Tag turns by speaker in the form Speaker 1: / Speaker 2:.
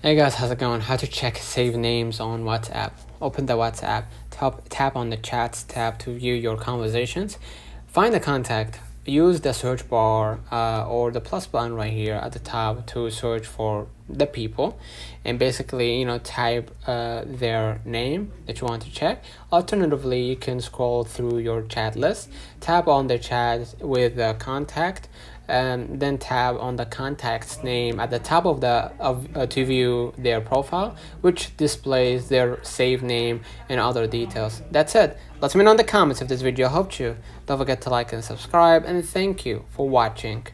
Speaker 1: Hey guys, how's it going? How to check save names on WhatsApp. Open the WhatsApp, tap on the chats tab to view your conversations. Find the contact, use the search bar or the plus button right here at the top to search for the people, and basically type their name that you want to check. Alternatively, you can scroll through your chat list, tap on the chat with the contact, and then tab on the contact's name at the top of to view their profile, which displays their saved name and other details. That's it. Let me know in the comments if this video helped you. Don't forget to like and subscribe, and thank you for watching.